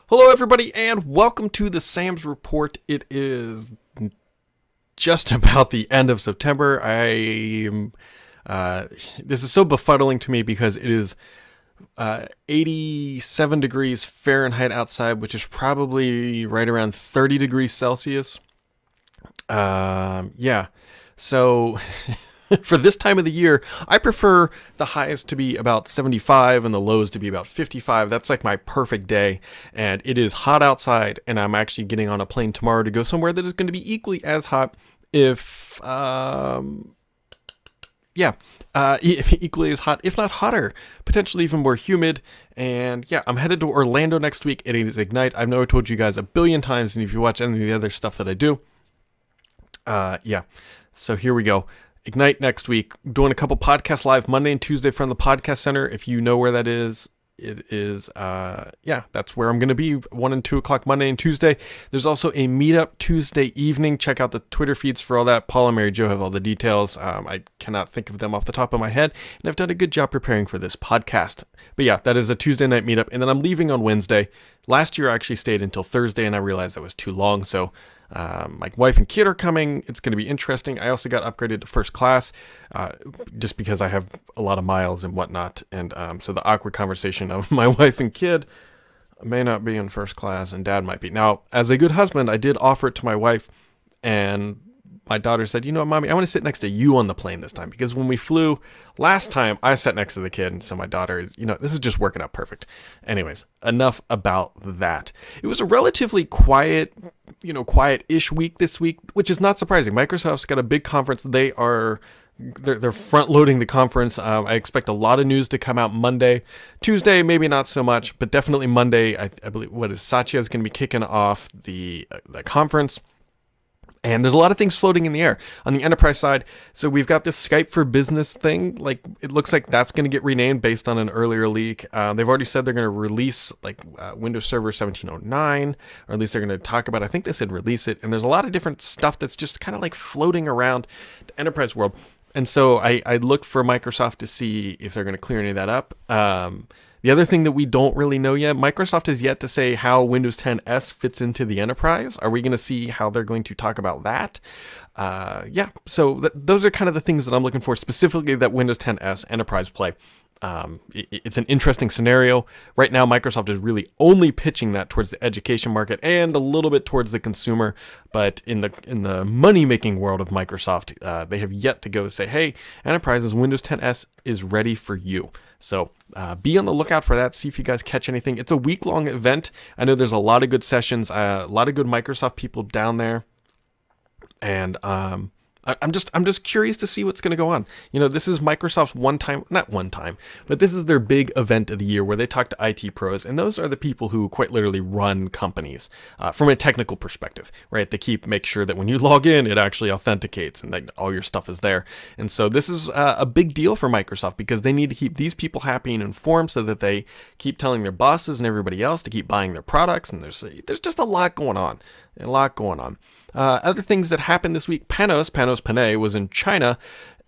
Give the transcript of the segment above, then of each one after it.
Hello, everybody, and welcome to the Sam's Report. It is just about the end of September. This is so befuddling to me because it is 87 degrees Fahrenheit outside, which is probably right around 30 degrees Celsius. Yeah, so for this time of the year, I prefer the highs to be about 75 and the lows to be about 55. That's like my perfect day, and it is hot outside, and I'm actually getting on a plane tomorrow to go somewhere that is going to be equally as hot, equally as hot, if not hotter, potentially even more humid. And yeah, I'm headed to Orlando next week. It is Ignite. I know I told you guys a billion times, and if you watch any of the other stuff that I do, so here we go. Ignite next week. Doing a couple podcasts live Monday and Tuesday from the Podcast Center. If you know where that is, it is, that's where I'm going to be, 1 and 2 o'clock Monday and Tuesday. There's also a meetup Tuesday evening. Check out the Twitter feeds for all that. Paul and Mary Jo have all the details. I cannot think of them off the top of my head, and I've done a good job preparing for this podcast. But yeah, that is a Tuesday night meetup, and then I'm leaving on Wednesday. Last year I actually stayed until Thursday, and I realized that was too long, so my wife and kid are coming. It's going to be interesting. I also got upgraded to first class, just because I have a lot of miles and whatnot. And so the awkward conversation of my wife and kid may not be in first class and dad might be. Now, as a good husband, I did offer it to my wife, and my daughter said, you know what, Mommy, I want to sit next to you on the plane this time, because when we flew last time, I sat next to the kid, and so my daughter, this is just working out perfect. Anyways, enough about that. It was a relatively quiet-ish week this week, which is not surprising. Microsoft's got a big conference. They're front-loading the conference. I expect a lot of news to come out Monday. Tuesday, maybe not so much, but definitely Monday. I believe Satya is going to be kicking off the conference. And there's a lot of things floating in the air on the enterprise side. So we've got this Skype for Business thing. Like, it looks like that's going to get renamed based on an earlier leak. They've already said they're going to release Windows Server 1709, or at least they're going to talk about it. I think they said release it. And there's a lot of different stuff that's just kind of like floating around the enterprise world. And so I looked for Microsoft to see if they're going to clear any of that up. The other thing that we don't really know yet, Microsoft has yet to say how Windows 10 S fits into the enterprise. Are we going to see how they're going to talk about that? So those are kind of the things that I'm looking for, specifically that Windows 10 S enterprise play. It's an interesting scenario. Right now, Microsoft is really only pitching that towards the education market and a little bit towards the consumer. But in the money-making world of Microsoft, they have yet to go say, hey, enterprises, Windows 10 S is ready for you. So be on the lookout for that. See if you guys catch anything. It's a week-long event. I know there's a lot of good sessions, a lot of good Microsoft people down there, and I'm just curious to see what's going to go on. This is Microsoft's but this is their big event of the year where they talk to IT pros, and those are the people who quite literally run companies from a technical perspective, right? They make sure that when you log in, it actually authenticates and that all your stuff is there. And so this is a big deal for Microsoft because they need to keep these people happy and informed so that they keep telling their bosses and everybody else to keep buying their products. And there's just a lot going on. Other things that happened this week, Panos Panay was in China,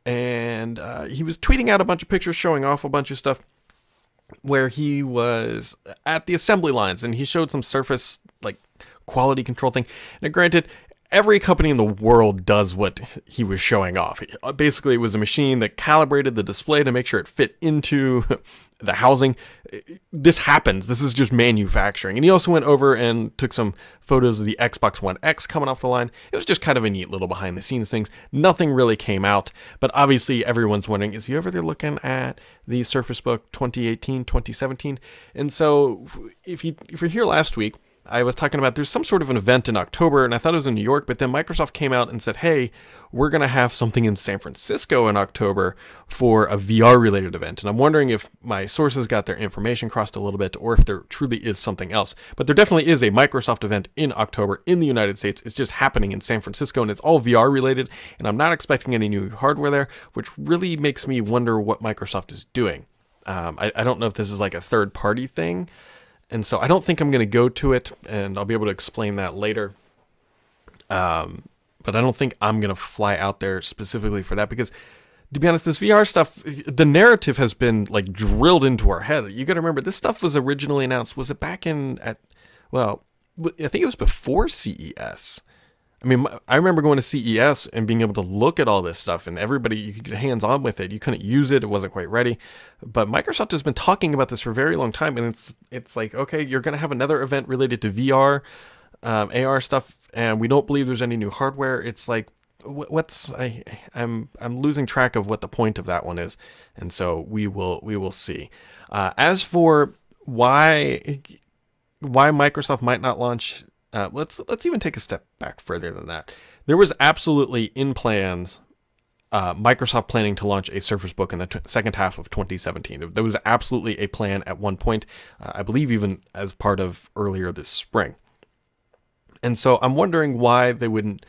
and he was tweeting out a bunch of pictures showing off a bunch of stuff where he was at the assembly lines, and he showed some surface quality control thing. Now, granted, every company in the world does what he was showing off. Basically, it was a machine that calibrated the display to make sure it fit into the housing. This happens. This is just manufacturing. And he also went over and took some photos of the Xbox One X coming off the line. It was just kind of a neat little behind the scenes things. Nothing really came out, but obviously everyone's wondering, is he over there looking at the Surface Book 2018, 2017? And so if you're here last week, I was talking about there's some sort of an event in October, and I thought it was in New York, but then Microsoft came out and said, hey, we're going to have something in San Francisco in October for a VR-related event. And I'm wondering if my sources got their information crossed a little bit, or if there truly is something else. But there definitely is a Microsoft event in October in the United States. It's just happening in San Francisco, and it's all VR-related, and I'm not expecting any new hardware there, which really makes me wonder what Microsoft is doing. I don't know if this is like a third-party thing. And so I don't think I'm going to go to it, and I'll be able to explain that later. But I don't think I'm going to fly out there specifically for that because, to be honest, this VR stuff, the narrative has been drilled into our head. You got to remember, this stuff was originally announced. Was it back in well, I think it was before CES. I mean, I remember going to CES and being able to look at all this stuff, and everybody, you could get hands on with it. You couldn't use it; it wasn't quite ready. But Microsoft has been talking about this for a very long time, and it's like, okay, you're going to have another event related to VR, AR stuff, and we don't believe there's any new hardware. It's like, I'm losing track of what the point of that one is, and so we will see. As for why Microsoft might not launch. Let's even take a step back further than that. There was absolutely in plans, Microsoft planning to launch a Surface Book in the second half of 2017. There was absolutely a plan at one point, I believe even as part of earlier this spring. And so I'm wondering why they wouldn't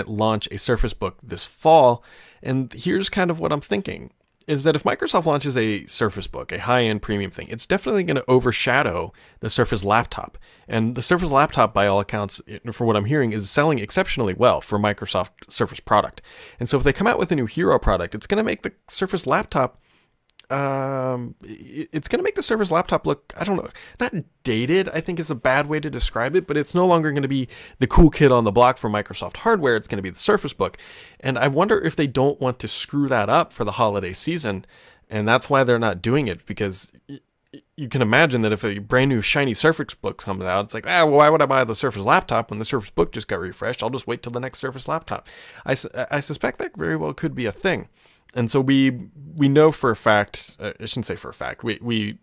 launch a Surface Book this fall. And here's kind of what I'm thinking. Is that if Microsoft launches a Surface Book, a high-end premium thing, it's definitely going to overshadow the Surface Laptop. And the Surface Laptop, by all accounts, for what I'm hearing, is selling exceptionally well for Microsoft Surface product. And so if they come out with a new hero product, it's going to make the Surface Laptop it's going to make the Surface Laptop look, I don't know, not dated, I think is a bad way to describe it, but it's no longer going to be the cool kid on the block for Microsoft hardware. It's going to be the Surface Book. And I wonder if they don't want to screw that up for the holiday season. And that's why they're not doing it, because you can imagine that if a brand new shiny Surface Book comes out, it's like, well, why would I buy the Surface Laptop when the Surface Book just got refreshed? I'll just wait till the next Surface Laptop. I suspect that very well could be a thing. And so we know for a fact, I shouldn't say for a fact, we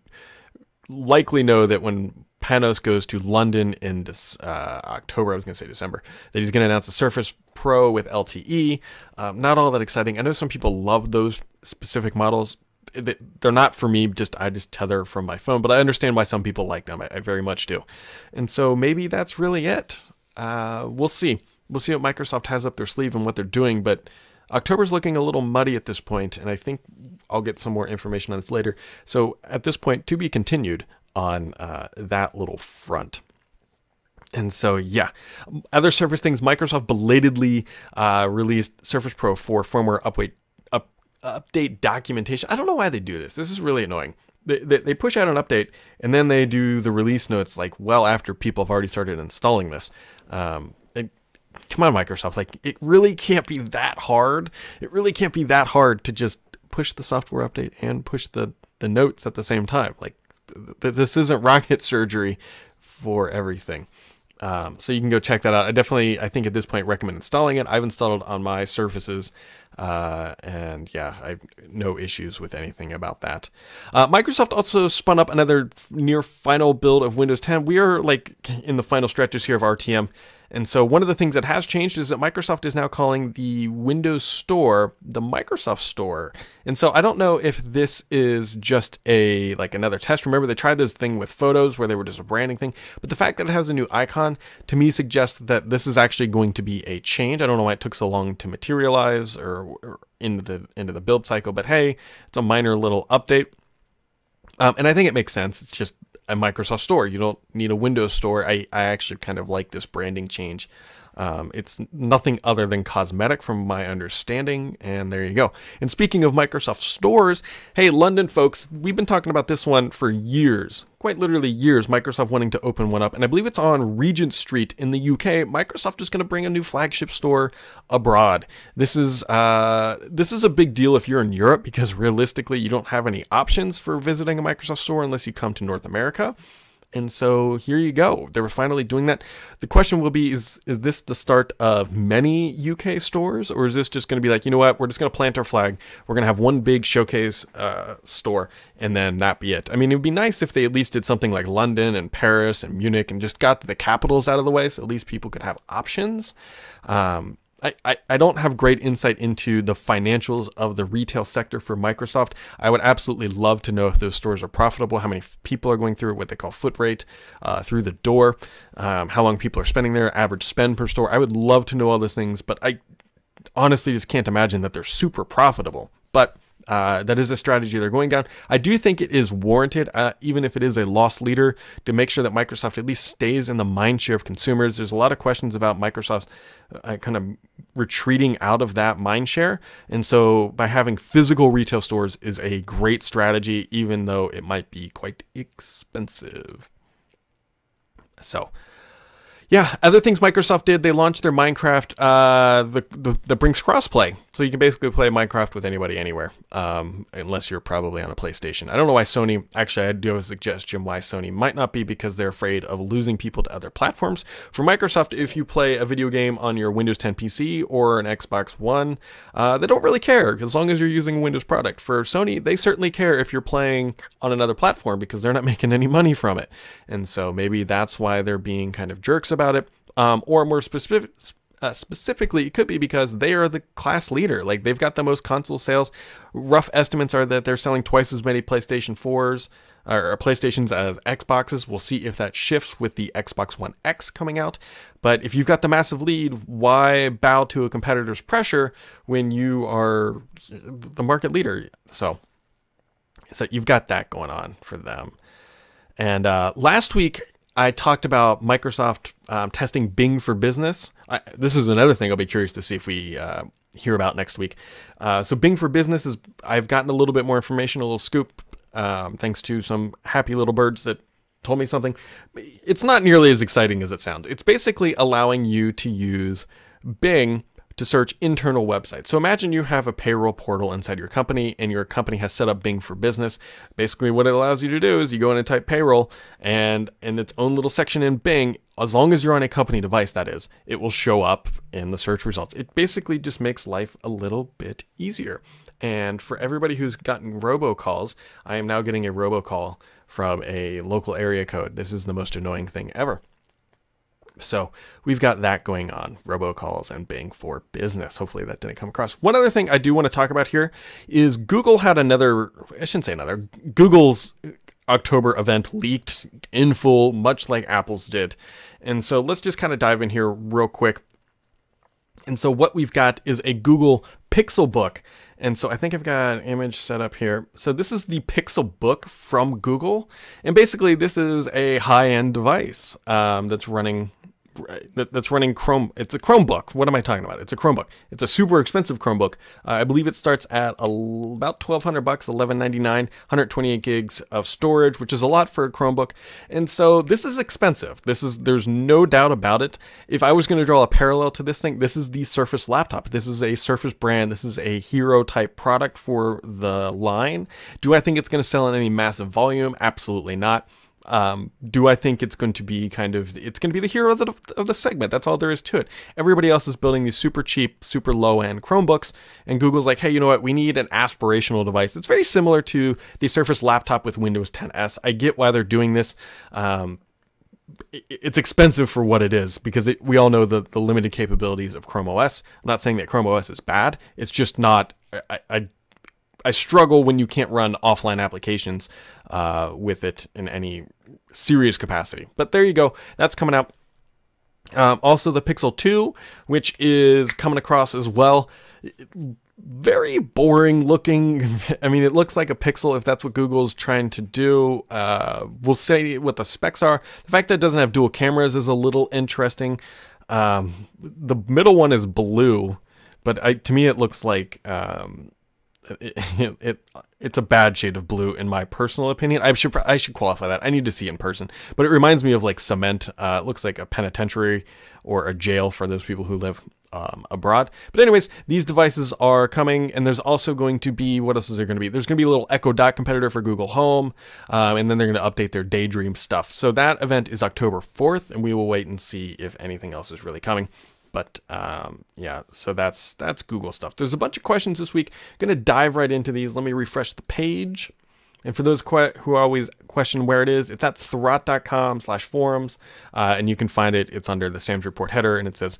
likely know that when Panos goes to London in this, October, I was going to say December, that he's going to announce the Surface Pro with LTE. Not all that exciting. I know some people love those specific models. They're not for me, I just tether from my phone, but I understand why some people like them. I very much do. And so maybe that's really it. We'll see. We'll see what Microsoft has up their sleeve and what they're doing, but October's looking a little muddy at this point, and I think I'll get some more information on this later. So at this point, to be continued on that little front. And so, yeah, other Surface things, Microsoft belatedly released Surface Pro 4 firmware update documentation. I don't know why they do this. This is really annoying. They push out an update, and then they do the release notes like well after people have already started installing this. Come on, Microsoft, like, it really can't be that hard. It really can't be that hard to just push the software update and push the notes at the same time. Like, this isn't rocket surgery for everything. So you can go check that out. I think at this point recommend installing it. I've installed it on my Surfaces, and yeah, I have no issues with anything about that. Microsoft also spun up another near final build of Windows 10. We are like in the final stretches here of RTM. And so one of the things that has changed is that Microsoft is now calling the Windows Store the Microsoft Store. And so I don't know if this is just like another test. Remember, they tried this thing with photos where they were just a branding thing. But the fact that it has a new icon to me suggests that this is actually going to be a change. I don't know why it took so long to materialize or into the build cycle. But hey, it's a minor little update. And I think it makes sense. It's just a Microsoft Store. You don't need a Windows Store. I actually kind of like this branding change. It's nothing other than cosmetic from my understanding, and there you go. And speaking of Microsoft stores, hey, London folks, we've been talking about this one for years, quite literally years, Microsoft wanting to open one up, and I believe it's on Regent Street in the UK. Microsoft is going to bring a new flagship store abroad. This is a big deal if you're in Europe, because realistically, you don't have any options for visiting a Microsoft store unless you come to North America. And so here you go. They were finally doing that. The question will be, is this the start of many UK stores? Or is this just going to be like, you know what, we're just going to plant our flag. We're going to have one big showcase store and then that be it. I mean, it would be nice if they at least did something like London and Paris and Munich and just got the capitals out of the way so at least people could have options. I don't have great insight into the financials of the retail sector for Microsoft. I would absolutely love to know if those stores are profitable, how many people are going through what they call foot rate through the door, how long people are spending there, average spend per store. I would love to know all those things, but I honestly just can't imagine that they're super profitable. But that is a strategy they're going down. I do think it is warranted, even if it is a lost leader, to make sure that Microsoft at least stays in the mind share of consumers. There's a lot of questions about Microsoft kind of retreating out of that mind share. And so by having physical retail stores is a great strategy, even though it might be quite expensive. So yeah, other things Microsoft did, they launched their Minecraft that brings crossplay. So you can basically play Minecraft with anybody anywhere, unless you're probably on a PlayStation. I don't know why Sony, actually I do have a suggestion why Sony might not be, because they're afraid of losing people to other platforms. For Microsoft, if you play a video game on your Windows 10 PC or an Xbox One, they don't really care as long as you're using a Windows product. For Sony, they certainly care if you're playing on another platform because they're not making any money from it. And so maybe that's why they're being kind of jerks about it. Or more specifically, it could be because they are the class leader. Like, they've got the most console sales. Rough estimates are that they're selling twice as many PlayStation 4s or PlayStations as Xboxes. We'll see if that shifts with the Xbox One X coming out. But if you've got the massive lead, why bow to a competitor's pressure when you are the market leader? So you've got that going on for them. And last week, I talked about Microsoft testing Bing for Business. This is another thing I'll be curious to see if we hear about next week. So Bing for Business is, I've gotten a little bit more information, a little scoop, thanks to some happy little birds that told me something. It's not nearly as exciting as it sounds. It's basically allowing you to use Bing to search internal websites. So imagine you have a payroll portal inside your company and your company has set up Bing for Business. Basically what it allows you to do is you go in and type payroll, and in its own little section in Bing, as long as you're on a company device, that is, it will show up in the search results. It basically just makes life a little bit easier. And for everybody who's gotten robocalls, I am now getting a robocall from a local area code. This is the most annoying thing ever. So we've got that going on, robocalls and Bing for Business. Hopefully that didn't come across. One other thing I do want to talk about here is Google had another, I shouldn't say another, Google's October event leaked in full, much like Apple's did. And so let's just kind of dive in here real quick. And so what we've got is a Google Pixel Book. And so I think I've got an image set up here. So this is the Pixel Book from Google. And basically this is a high-end device that's running Chrome. It's a Chromebook. What am I talking about? It's a Chromebook. It's a super expensive Chromebook. I believe it starts at about $1,200, $11.99, 128 gigs of storage, which is a lot for a Chromebook. And so this is expensive. There's no doubt about it. If I was going to draw a parallel to this thing, this is the Surface laptop. This is a Surface brand. This is a hero type product for the line. Do I think it's going to sell in any massive volume? Absolutely not. Do I think it's going to be it's going to be the hero of the segment? That's all there is to it. Everybody else is building these super cheap, super low-end Chromebooks, and Google's like, hey, you know what? We need an aspirational device. It's very similar to the Surface laptop with Windows 10s. I get why they're doing this. It's expensive for what it is, because we all know the limited capabilities of Chrome OS. I'm not saying that Chrome OS is bad. It's just not... I struggle when you can't run offline applications with it in any serious capacity. But there you go. That's coming out. Also the Pixel 2, which is coming across as well. Very boring looking. I mean, it looks like a Pixel if that's what Google's trying to do. We'll say what the specs are. The fact that it doesn't have dual cameras is a little interesting. The middle one is blue, but to me it looks like... it's a bad shade of blue in my personal opinion. I should qualify that. I need to see it in person, but it reminds me of like cement. It looks like a penitentiary or a jail for those people who live abroad. But anyways, these devices are coming, and there's also going to be, what else is there going to be? There's going to be a little Echo Dot competitor for Google Home, and then they're going to update their Daydream stuff. So that event is October 4th, and we will wait and see if anything else is really coming. But yeah, so that's Google stuff. There's a bunch of questions this week. Going to dive right into these. Let me refresh the page. And for those who always question where it is, it's at thurrott.com/forums, and you can find it. It's under the Sam's Report header, and it says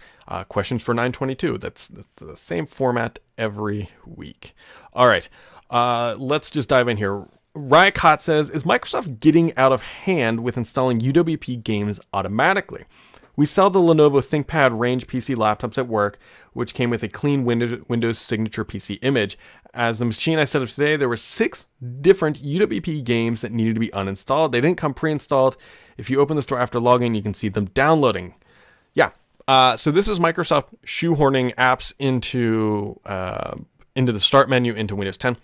questions for 922. That's the same format every week. All right, let's just dive in here. Riot says, is Microsoft getting out of hand with installing UWP games automatically? We sell the Lenovo ThinkPad range PC laptops at work, which came with a clean Windows Signature PC image. As the machine I set up today, there were 6 different UWP games that needed to be uninstalled. They didn't come pre-installed. If you open the store after login, you can see them downloading. Yeah, so this is Microsoft shoehorning apps into the start menu into Windows 10.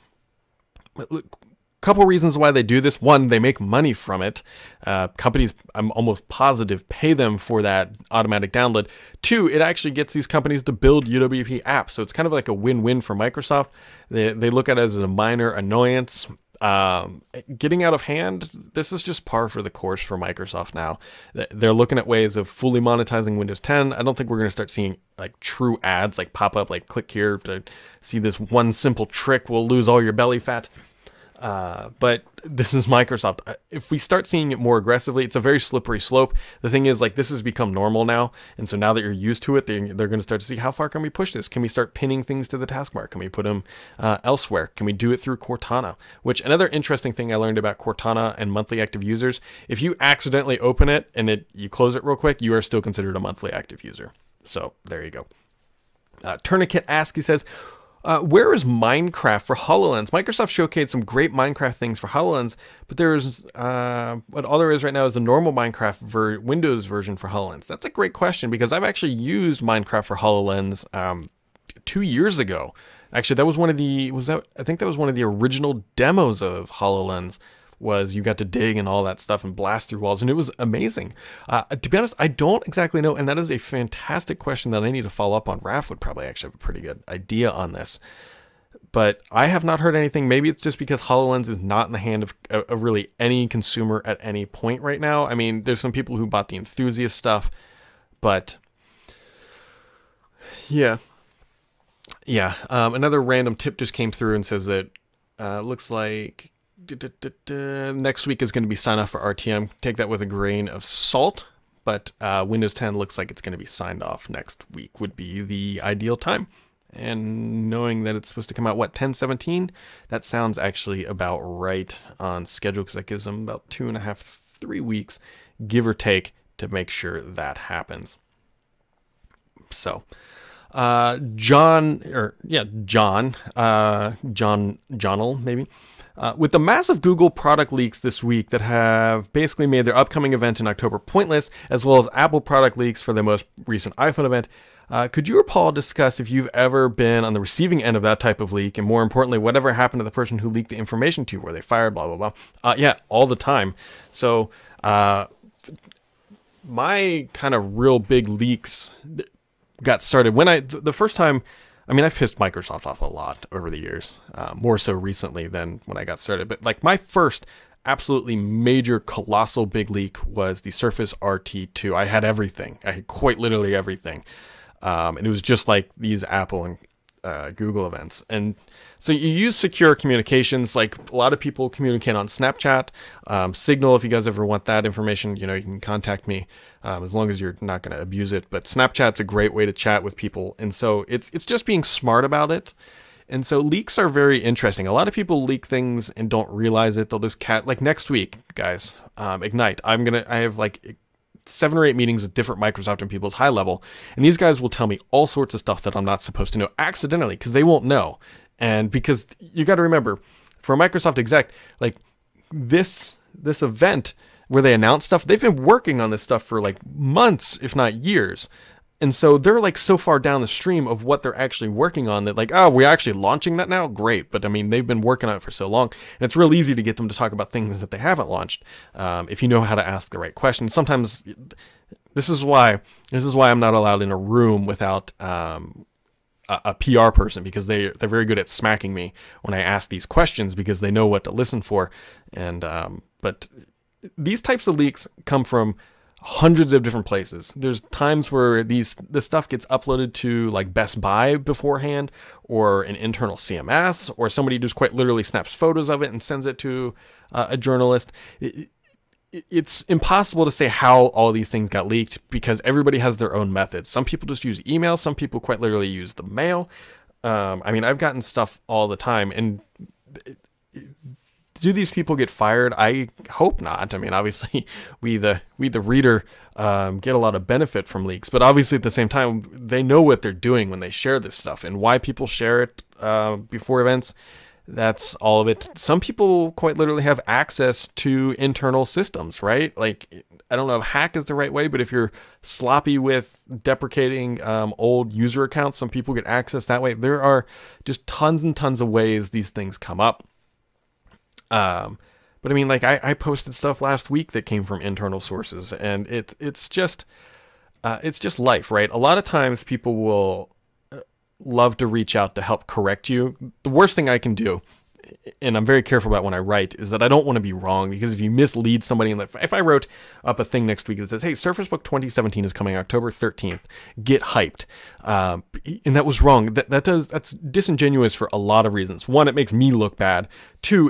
couple reasons why they do this. One, they make money from it. Companies, I'm almost positive, pay them for that automatic download. Two, it actually gets these companies to build UWP apps. So it's kind of like a win-win for Microsoft. They look at it as a minor annoyance. Getting out of hand, this is just par for the course for Microsoft now. They're looking at ways of fully monetizing Windows 10. I don't think we're going to start seeing like true ads like pop up, like click here to see this one simple trick will lose all your belly fat. But this is Microsoft. If we start seeing it more aggressively, it's a very slippery slope. The thing is, like, this has become normal now. And so now that you're used to it, they're going to start to see how far can we push this? Can we start pinning things to the taskbar? Can we put them elsewhere? Can we do it through Cortana? Which, another interesting thing I learned about Cortana and monthly active users, if you accidentally open it and you close it real quick, you are still considered a monthly active user. So there you go. Tourniquet asks, he says, where is Minecraft for HoloLens? Microsoft showcased some great Minecraft things for HoloLens, but there's what all there is right now is a normal Minecraft Windows version for HoloLens. That's a great question because I've actually used Minecraft for HoloLens 2 years ago. Actually, that was one of the I think that was one of the original demos of HoloLens. Was you got to dig and all that stuff and blast through walls, and it was amazing. To be honest, I don't exactly know, and that is a fantastic question that I need to follow up on. Raph would probably actually have a pretty good idea on this, but I have not heard anything. Maybe it's just because HoloLens is not in the hand of really any consumer at any point right now. I mean, there's some people who bought the enthusiast stuff, but yeah. Another random tip just came through and says that looks like next week is going to be sign off for RTM. Take that with a grain of salt, but Windows 10 looks like it's going to be signed off next week would be the ideal time. And knowing that it's supposed to come out, what, 10/17? That sounds actually about right on schedule because that gives them about 2.5, 3 weeks, give or take, to make sure that happens. So, John'll maybe. With the massive Google product leaks this week that have basically made their upcoming event in October pointless, as well as Apple product leaks for their most recent iPhone event, could you or Paul discuss if you've ever been on the receiving end of that type of leak, and more importantly, whatever happened to the person who leaked the information to you? Were they fired, blah, blah, blah? Yeah, all the time. So my kind of real big leaks got started when the first time. I mean, I've pissed Microsoft off a lot over the years, more so recently than when I got started. But like my first absolutely major, colossal big leak was the Surface RT2. I had everything. I had quite literally everything. And it was just like these Apple and Google events. And so you use secure communications. Like a lot of people communicate on Snapchat, Signal. If you guys ever want that information, you can contact me as long as you're not going to abuse it. But Snapchat's a great way to chat with people. And so it's just being smart about it. And so leaks are very interesting. A lot of people leak things and don't realize it. They'll just like next week, guys, Ignite. I have like 7 or 8 meetings with different Microsoft and people's high level. And these guys will tell me all sorts of stuff that I'm not supposed to know accidentally because they won't know. And because you got to remember, for a Microsoft exec, like this event where they announce stuff, they've been working on this stuff for like months, if not years. And so they're like so far down the stream of what they're actually working on that like, oh, we're actually launching that now? Great. But I mean, they've been working on it for so long. And it's real easy to get them to talk about things that they haven't launched if you know how to ask the right questions. Sometimes this is why I'm not allowed in a room without a PR person, because they're very good at smacking me when I ask these questions because they know what to listen for. And but these types of leaks come from hundreds of different places. There's times where this stuff gets uploaded to like Best Buy beforehand, or an internal CMS, or somebody just quite literally snaps photos of it and sends it to a journalist. It's impossible to say how all these things got leaked because everybody has their own methods. Some people just use email. Some people quite literally use the mail. I mean, I've gotten stuff all the time. And do these people get fired? I hope not. I mean, obviously, we the reader get a lot of benefit from leaks. But obviously, at the same time, they know what they're doing when they share this stuff. And why people share it before events, that's all of it. Some people quite literally have access to internal systems, right? Like, I don't know if hack is the right way, but if you're sloppy with deprecating old user accounts, some people get access that way. There are just tons and tons of ways these things come up. But I mean, like I posted stuff last week that came from internal sources, and it's just life, right? A lot of times people will love to reach out to help correct you. The worst thing I can do, and I'm very careful about when I write, is that I don't want to be wrong, because if you mislead somebody, and if I wrote up a thing next week that says, hey, Surface Book 2017 is coming October 13th, get hyped, and that was wrong, that's disingenuous for a lot of reasons. One, it makes me look bad. Two,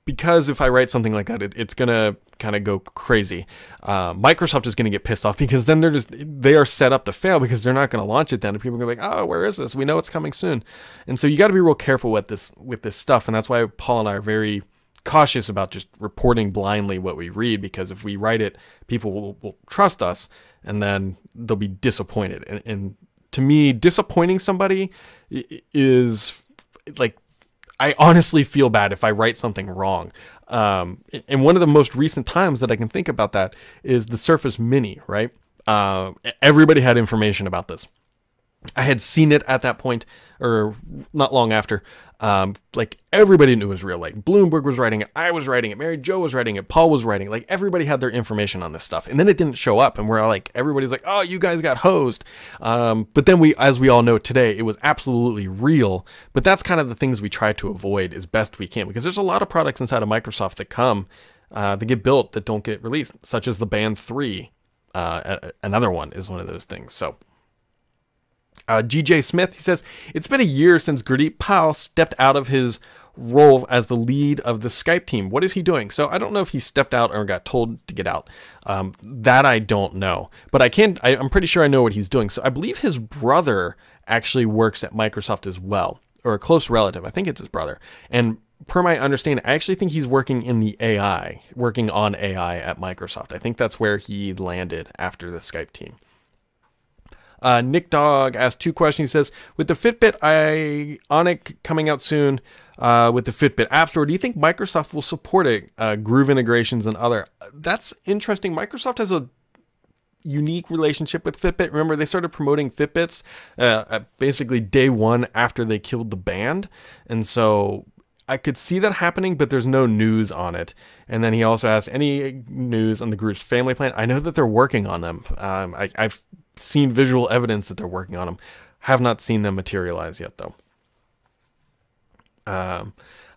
because if I write something like that, it's gonna kind of go crazy. Microsoft is going to get pissed off, because then they are set up to fail, because they're not going to launch it then. And people are going to be like, oh, where is this? We know it's coming soon. And so you got to be real careful with this stuff. And that's why Paul and I are very cautious about just reporting blindly what we read, because if we write it, people will trust us, and then they'll be disappointed. And to me, disappointing somebody is like, I honestly feel bad if I write something wrong. And one of the most recent times that I can think about that is the Surface Mini, right? Everybody had information about this. I had seen it at that point, or not long after. Like everybody knew it was real. Like Bloomberg was writing it, I was writing it, Mary Jo was writing it, Paul was writing it. Like everybody had their information on this stuff, and then it didn't show up, and we're like, everybody's like, oh, you guys got hosed. But then as we all know today, it was absolutely real. But that's kind of the things we try to avoid as best we can, because there's a lot of products inside of Microsoft that get built that don't get released, such as the Band 3. Another one is one of those things. So. GJ Smith, he says, it's been a year since Gurdeep Pal stepped out of his role as the lead of the Skype team. What is he doing? So I don't know if he stepped out or got told to get out. That I don't know. But I'm pretty sure I know what he's doing. So I believe his brother actually works at Microsoft as well, or a close relative. I think it's his brother. And per my understanding, I actually think he's working on AI at Microsoft. I think that's where he landed after the Skype team. Nick Dog asked 2 questions. He says, with the Fitbit Ionic coming out soon, with the Fitbit App Store, do you think Microsoft will support it? Groove integrations and other. That's interesting. Microsoft has a unique relationship with Fitbit. Remember, they started promoting Fitbits at basically day one after they killed the band. And so I could see that happening, but there's no news on it. And then he also asked, any news on the group's family plan? I know that they're working on them. I've seen visual evidence that they're working on them. Have not seen them materialize yet, though.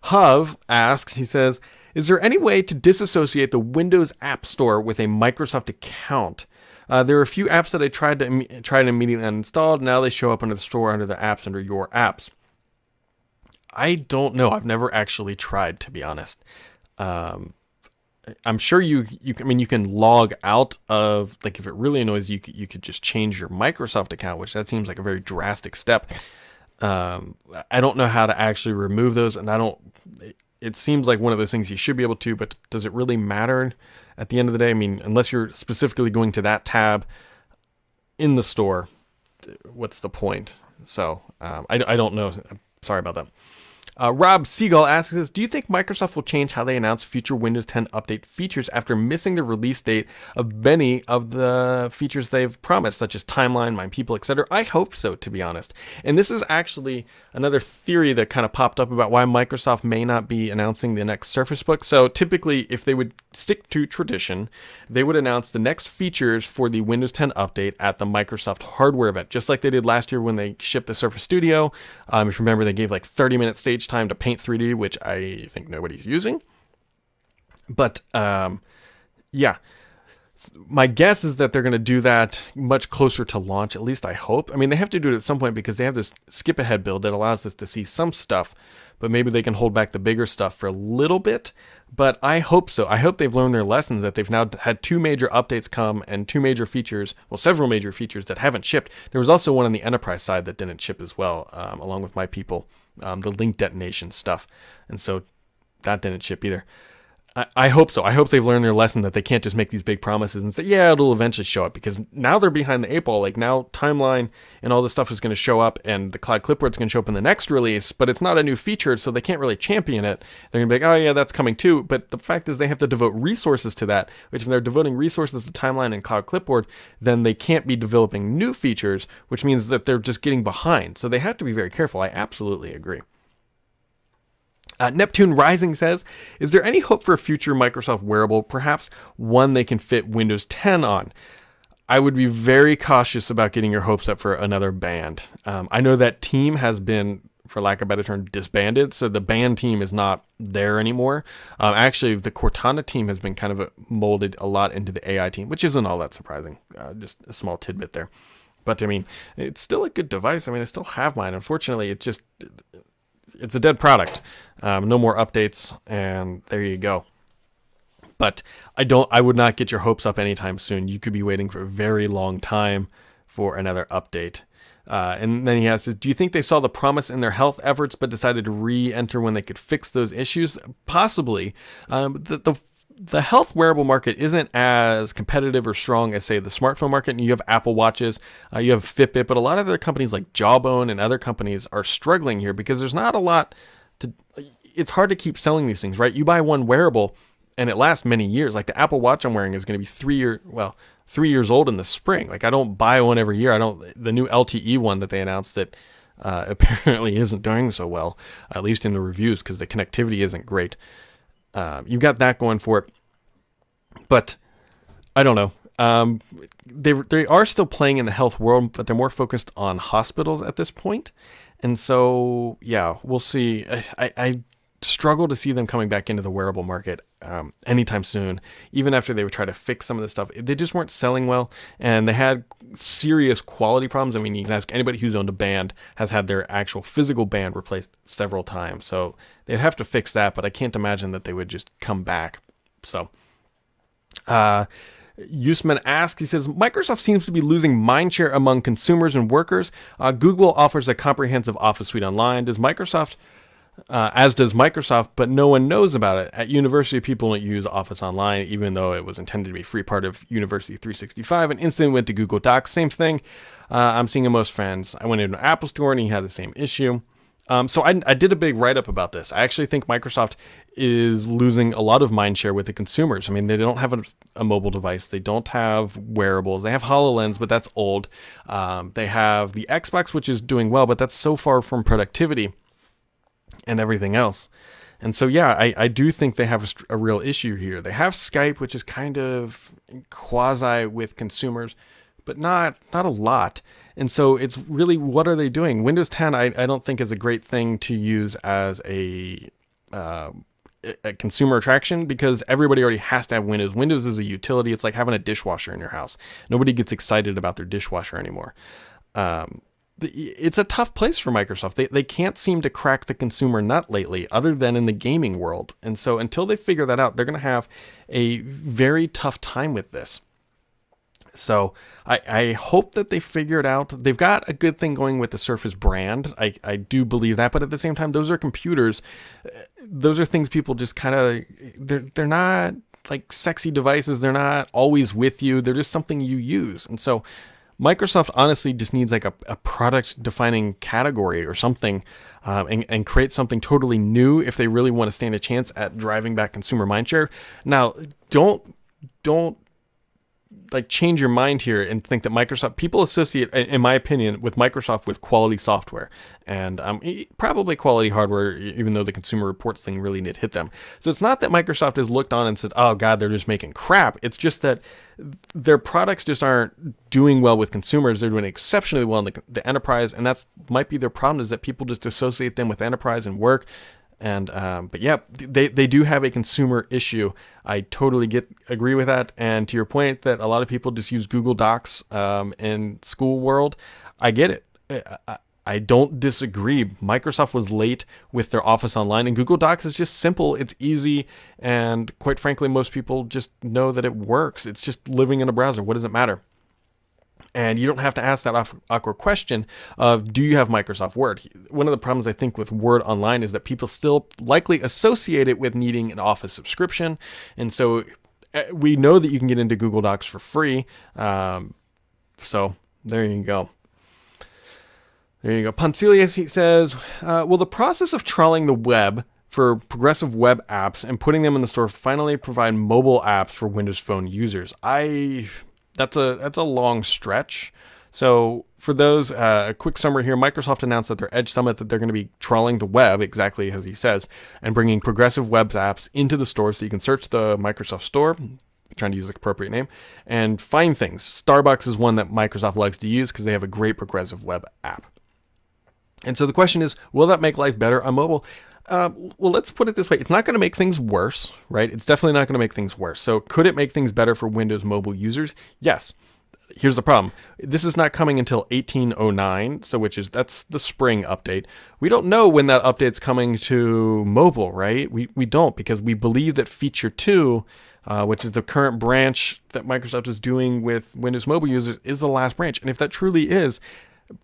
Huv asks, he says, is there any way to disassociate the Windows App Store with a Microsoft account? There are a few apps that I tried to immediately uninstall. Now they show up under the store under the apps under your apps. I don't know. I've never actually tried, to be honest. I'm sure you can log out of, like, if it really annoys you, you could just change your Microsoft account, which that seems like a very drastic step. I don't know how to actually remove those, and it seems like one of those things you should be able to, but does it really matter at the end of the day? I mean, unless you're specifically going to that tab in the store, what's the point? So I don't know. Sorry about that. Rob Siegel asks us, do you think Microsoft will change how they announce future Windows 10 update features after missing the release date of many of the features they've promised, such as timeline, My People, etc.? I hope so, to be honest. And this is actually another theory that kind of popped up about why Microsoft may not be announcing the next Surface Book. So typically, if they would stick to tradition, they would announce the next features for the Windows 10 update at the Microsoft hardware event, just like they did last year when they shipped the Surface Studio. If you remember, they gave like 30-minute stage time to Paint 3D, which I think nobody's using. But yeah, my guess is that they're going to do that much closer to launch. At least I hope. I mean, they have to do it at some point because they have this skip ahead build that allows us to see some stuff, but maybe they can hold back the bigger stuff for a little bit. But I hope so. I hope they've learned their lessons, that they've now had 2 major updates come and 2 major features, well, several major features that haven't shipped. There was also one on the enterprise side that didn't ship as well, along with My People. The link detonation stuff, and so that didn't ship either. I hope so. I hope they've learned their lesson that they can't just make these big promises and say, yeah, it'll eventually show up, because now they're behind the 8 ball. Like, now timeline and all this stuff is going to show up, and the cloud clipboard's going to show up in the next release, but it's not a new feature, so they can't really champion it. They're going to be like, oh yeah, that's coming too. But the fact is they have to devote resources to that, which if they're devoting resources to timeline and cloud clipboard, then they can't be developing new features, which means that they're just getting behind. So they have to be very careful. I absolutely agree. Neptune Rising says, is there any hope for a future Microsoft wearable, perhaps one they can fit Windows 10 on? I would be very cautious about getting your hopes up for another band. I know that team has been, for lack of a better term, disbanded, so the band team is not there anymore. Actually, the Cortana team has been kind of molded a lot into the AI team, which isn't all that surprising. Just a small tidbit there. But, I mean, it's still a good device. I mean, I still have mine. Unfortunately, it's a dead product. No more updates, and there you go. But I would not get your hopes up anytime soon. You could be waiting for a very long time for another update. And then he asks, do you think they saw the promise in their health efforts but decided to re-enter when they could fix those issues? Possibly. The health wearable market isn't as competitive or strong as, say, the smartphone market. And you have Apple Watches, you have Fitbit, but a lot of other companies like Jawbone and other companies are struggling here because there's not a lot to... It's hard to keep selling these things, right? You buy one wearable and it lasts many years. Like the Apple Watch I'm wearing is going to be 3 years old in the spring. Like I don't buy one every year. The new LTE one that they announced that apparently isn't doing so well, at least in the reviews, because the connectivity isn't great. You've got that going for it, but I don't know. They are still playing in the health world, but they're more focused on hospitals at this point. And so, yeah, we'll see. I struggle to see them coming back into the wearable market anytime soon. Even after they would try to fix some of the stuff, they just weren't selling well, and they had serious quality problems. I mean, you can ask anybody who's owned a band has had their actual physical band replaced several times, so they'd have to fix that, but I can't imagine that they would just come back. So Usman asks, he says, Microsoft seems to be losing mindshare among consumers and workers. Google offers a comprehensive Office suite online. As does Microsoft, but no one knows about it. At university, people don't use Office Online, even though it was intended to be free part of University 365, and instantly went to Google Docs. Same thing I'm seeing in most friends. I went into an Apple store and he had the same issue. So I did a big write-up about this. I actually think Microsoft is losing a lot of mindshare with the consumers. I mean, they don't have a mobile device. They don't have wearables. They have HoloLens, but that's old. They have the Xbox, which is doing well, but that's so far from productivity and everything else. And so, yeah, I do think they have a real issue here. They have Skype, which is kind of quasi with consumers, but not a lot. And so it's really, what are they doing? Windows 10, I don't think is a great thing to use as a consumer attraction, because everybody already has to have Windows. Windows is a utility. It's like having a dishwasher in your house. Nobody gets excited about their dishwasher anymore. It's a tough place for Microsoft. They can't seem to crack the consumer nut lately, other than in the gaming world. And so until they figure that out, they're going to have a very tough time with this. So I hope that they figure it out. They've got a good thing going with the Surface brand. I do believe that. But at the same time, those are computers. Those are things people just kind of, they're not like sexy devices. They're not always with you. They're just something you use. And so Microsoft honestly just needs like a product defining category or something, and create something totally new if they really want to stand a chance at driving back consumer mindshare. Now, don't like change your mind here and think that Microsoft, people associate, in my opinion, with Microsoft with quality software and probably quality hardware, even though the Consumer Reports thing really did hit them. So it's not that Microsoft has looked on and said, oh God, they're just making crap. It's just that their products just aren't doing well with consumers. They're doing exceptionally well in the enterprise, and that's might be their problem, is that people just associate them with enterprise and work. And but yeah, they do have a consumer issue. I totally agree with that. And to your point that a lot of people just use Google Docs in school world, I get it. I don't disagree. Microsoft was late with their Office Online, and Google Docs is just simple. It's easy, and quite frankly, most people just know that it works. It's just living in a browser. What does it matter? And you don't have to ask that awkward question of, do you have Microsoft Word? One of the problems I think with Word Online is that people still likely associate it with needing an Office subscription. And so we know that you can get into Google Docs for free. So there you go. There you go. Poncilius says, will the process of trawling the web for progressive web apps and putting them in the store finally provide mobile apps for Windows Phone users? That's a long stretch. So for those, a quick summary here, Microsoft announced at their Edge Summit that they're going to be trawling the web, exactly as he says, and bringing progressive web apps into the store so you can search the Microsoft Store, trying to use the appropriate name, and find things. Starbucks is one that Microsoft likes to use because they have a great progressive web app. And so the question is, will that make life better on mobile? Well, let's put it this way. It's not going to make things worse, right? It's definitely not going to make things worse. So could it make things better for Windows mobile users? Yes. Here's the problem. This is not coming until 1809, so that's the spring update. We don't know when that update's coming to mobile, right? We don't, because we believe that feature 2, which is the current branch that Microsoft is doing with Windows mobile users, is the last branch. And if that truly is,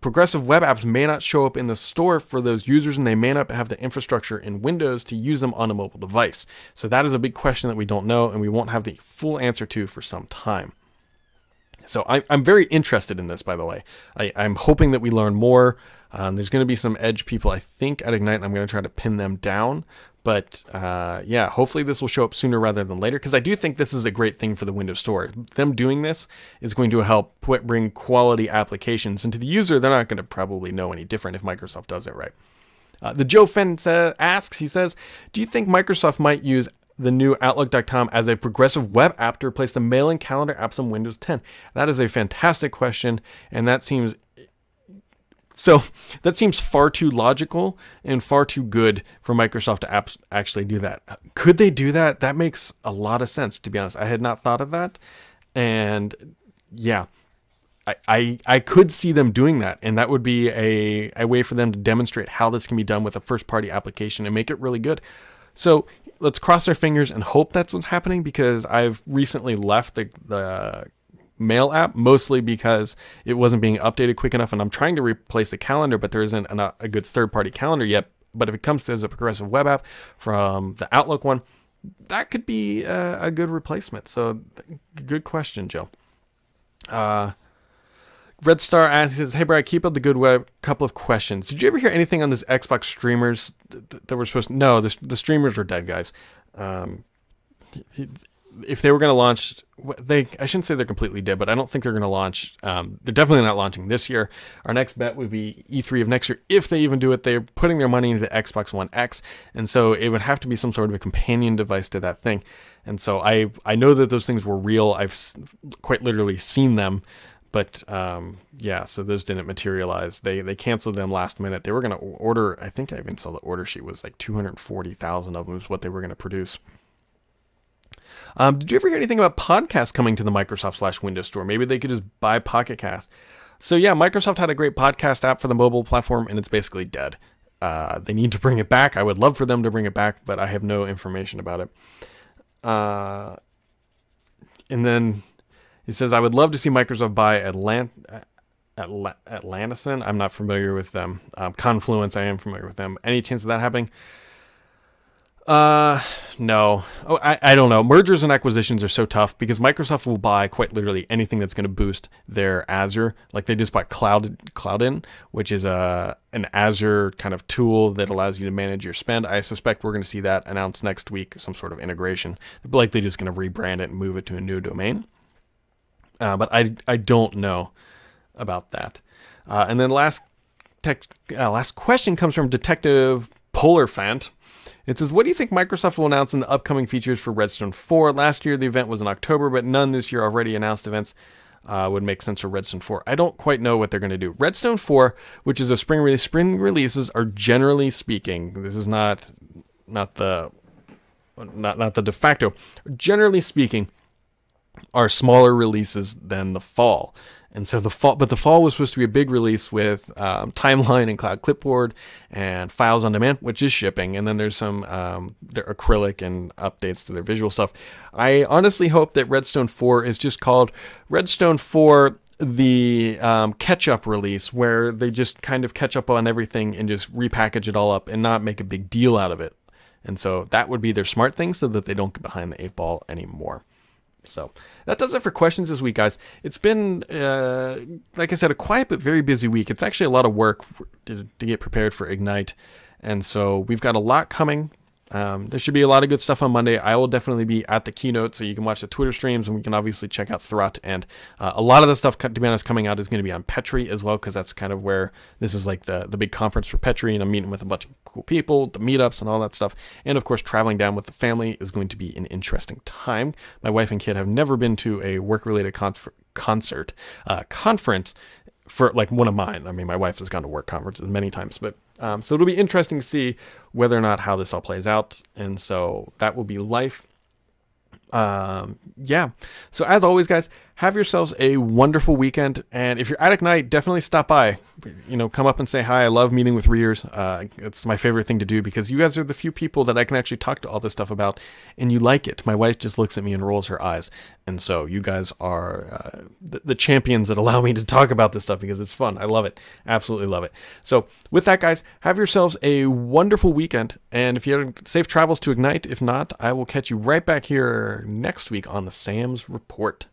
progressive web apps may not show up in the store for those users, and they may not have the infrastructure in Windows to use them on a mobile device. So that is a big question that we don't know, and we won't have the full answer to for some time. So I'm very interested in this, by the way. I'm hoping that we learn more. There's going to be some Edge people, I think, at Ignite, and I'm going to try to pin them down. But yeah, hopefully this will show up sooner rather than later, because I do think this is a great thing for the Windows Store. Them doing this is going to help bring quality applications, and to the user, they're not going to probably know any different if Microsoft does it right. The Joe Fenn asks, he says, do you think Microsoft might use the new Outlook.com as a progressive web app to replace the mail and calendar apps on Windows 10? That is a fantastic question, and that seems far too logical and far too good for Microsoft to actually do that. Could they do that? That makes a lot of sense, to be honest. I had not thought of that, and yeah, I could see them doing that, and that would be a way for them to demonstrate how this can be done with a first-party application and make it really good. So let's cross our fingers and hope that's what's happening, because I've recently left the Mail app, mostly because it wasn't being updated quick enough, and I'm trying to replace the calendar, but there isn't a good third-party calendar yet. But if it comes to as a progressive web app from the Outlook one, that could be a good replacement. So good question, Joe. Red Star asks, says, hey Brad, keep up the good web. Couple of questions. Did you ever hear anything on this Xbox streamers that were supposed to? No, the streamers were dead, guys. If they were going to launch, I shouldn't say they're completely dead, but I don't think they're going to launch. They're definitely not launching this year. Our next bet would be E3 of next year. If they even do it, they're putting their money into the Xbox One X, and so it would have to be some sort of a companion device to that thing. And so I know that those things were real. I've quite literally seen them. But yeah, so those didn't materialize. They canceled them last minute. They were going to order, I think I even saw the order sheet was like 240,000 of them is what they were going to produce. Did you ever hear anything about podcasts coming to the Microsoft/Windows Store? Maybe they could just buy Pocket Cast. So yeah, Microsoft had a great podcast app for the mobile platform, and it's basically dead. They need to bring it back. I would love for them to bring it back, but I have no information about it. And then he says, I would love to see Microsoft buy Atlassian. I'm not familiar with them. Confluence, I am familiar with them. Any chance of that happening? No. Oh, I don't know. Mergers and acquisitions are so tough because Microsoft will buy quite literally anything that's going to boost their Azure. Like they just bought Cloudin, which is an Azure kind of tool that allows you to manage your spend. I suspect we're going to see that announced next week, some sort of integration. They're likely just going to rebrand it and move it to a new domain. But I don't know about that. And then last question comes from Detective Polarfant. It says, what do you think Microsoft will announce in the upcoming features for Redstone 4? Last year, the event was in October, but none this year. Already announced events would make sense for Redstone 4. I don't quite know what they're going to do. Redstone 4, which is a spring release, spring releases are generally speaking, this is not the de facto, generally speaking, are smaller releases than the fall. And so the fall was supposed to be a big release with Timeline and Cloud Clipboard and Files on Demand, which is shipping. And then there's some their acrylic and updates to their visual stuff. I honestly hope that Redstone 4 is just called Redstone 4 the catch-up release, where they just kind of catch up on everything and just repackage it all up and not make a big deal out of it. And so that would be their smart thing so that they don't get behind the 8-ball anymore. So that does it for questions this week, guys. It's been, like I said, a quiet but very busy week. It's actually a lot of work to get prepared for Ignite. And so we've got a lot coming. There should be a lot of good stuff on Monday. I will definitely be at the keynote, so you can watch the Twitter streams, and we can obviously check out Thrut. And a lot of the stuff, to be honest, coming out is going to be on Petri as well, because that's kind of where this is like the big conference for Petri, and I'm meeting with a bunch of cool people, the meetups and all that stuff. And of course, traveling down with the family is going to be an interesting time. My wife and kid have never been to a work-related conference for like one of mine. I mean, my wife has gone to work conferences many times, but so it'll be interesting to see whether or not how this all plays out. And so that will be life. Yeah. So as always, guys, have yourselves a wonderful weekend. And if you're at Ignite, definitely stop by, come up and say hi. I love meeting with readers. It's my favorite thing to do because you guys are the few people that I can actually talk to all this stuff about, and you like it. My wife just looks at me and rolls her eyes. And so you guys are the champions that allow me to talk about this stuff because it's fun. I love it. Absolutely love it. So with that, guys, have yourselves a wonderful weekend. And if you have safe travels to Ignite, if not, I will catch you right back here next week on the Sam's Report.